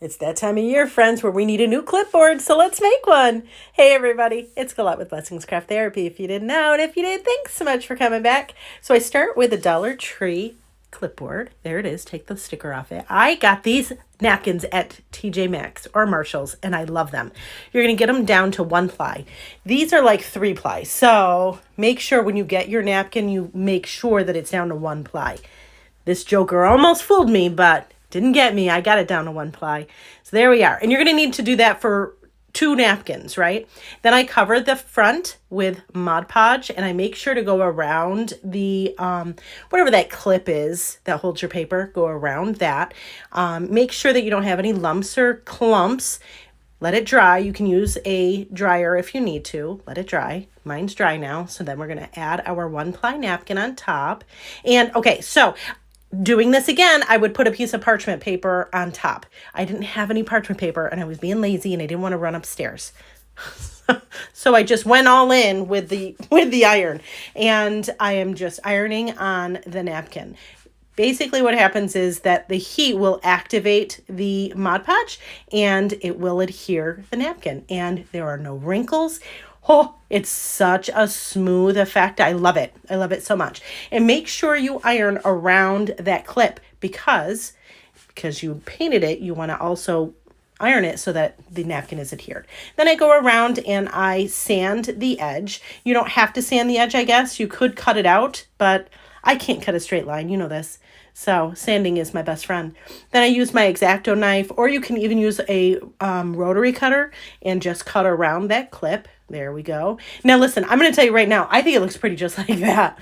It's that time of year, friends, where we need a new clipboard, so let's make one. Hey, everybody, it's Colette with Blessings Craft Therapy, if you didn't know, and if you did, thanks so much for coming back. So I start with a Dollar Tree clipboard. There it is. Take the sticker off it. I got these napkins at TJ Maxx or Marshall's, and I love them. You're going to get them down to 1 ply. These are like 3 ply, so make sure when you get your napkin, you make sure that it's down to 1 ply. This joker almost fooled me, but didn't get me. I got it down to 1 ply. So there we are. And you're going to need to do that for 2 napkins, right? Then I cover the front with Mod Podge, and I make sure to go around the, whatever that clip is that holds your paper, go around that. Make sure that you don't have any lumps or clumps. Let it dry. You can use a dryer if you need to. Let it dry. Mine's dry now. So then we're going to add our 1 ply napkin on top. And okay, so doing this again, I would put a piece of parchment paper on top. I didn't have any parchment paper and I was being lazy and I didn't want to run upstairs. So I just went all in with the iron, and I am just ironing on the napkin. Basically what happens is that the heat will activate the Mod Podge and it will adhere the napkin, and there are no wrinkles. Oh, it's such a smooth effect. I love it. I love it so much. And make sure you iron around that clip because you painted it, you want to also iron it so that the napkin is adhered. Then I go around and I sand the edge. You don't have to sand the edge, I guess. You could cut it out, but I can't cut a straight line. You know this. So sanding is my best friend. Then I use my X-Acto knife, or you can even use a rotary cutter and just cut around that clip. There we go. Now listen, I'm going to tell you right now, I think it looks pretty just like that.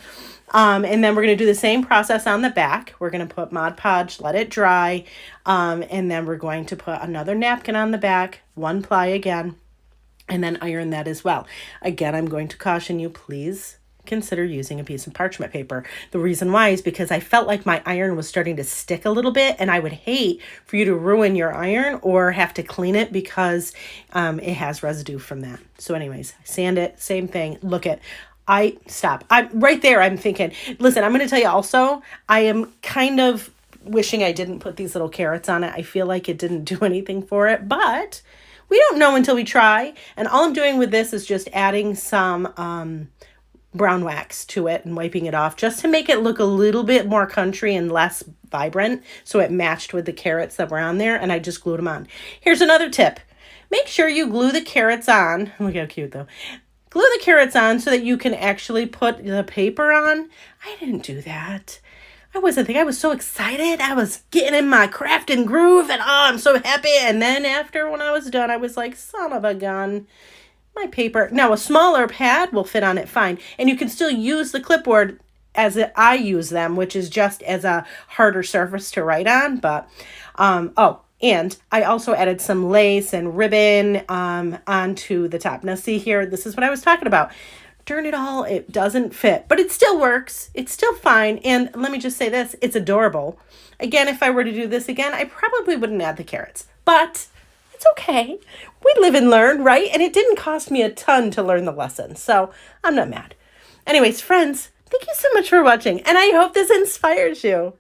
And then we're going to do the same process on the back. We're going to put Mod Podge, let it dry. And then we're going to put another napkin on the back, 1 ply again, and then iron that as well. Again, I'm going to caution you, please consider using a piece of parchment paper. The reason why is because I felt like my iron was starting to stick a little bit, and I would hate for you to ruin your iron or have to clean it because it has residue from that. So anyways, sand it, same thing. Look at, I'm right there. I'm thinking, listen, I'm going to tell you also, I am kind of wishing I didn't put these little carrots on it. I feel like it didn't do anything for it, but we don't know until we try. And all I'm doing with this is just adding some brown wax to it and wiping it off just to make it look a little bit more country and less vibrant, so it matched with the carrots that were on there, and I just glued them on. Here's another tip. Make sure you glue the carrots on. Look how cute though. Glue the carrots on so that you can actually put the paper on. I didn't do that. I was so excited. I was getting in my crafting groove and I'm so happy. And then after when I was done, I was like, son of a gun. My paper. Now, a smaller pad will fit on it fine. And you can still use the clipboard as I use them, which is just as a harder surface to write on. But, and I also added some lace and ribbon onto the top. Now, see here, this is what I was talking about. Darn it all, it doesn't fit. But it still works. It's still fine. And let me just say this, it's adorable. Again, if I were to do this again, I probably wouldn't add the carrots. But it's okay. We live and learn, right? And it didn't cost me a ton to learn the lesson, so I'm not mad. Anyways, friends, thank you so much for watching, and I hope this inspires you.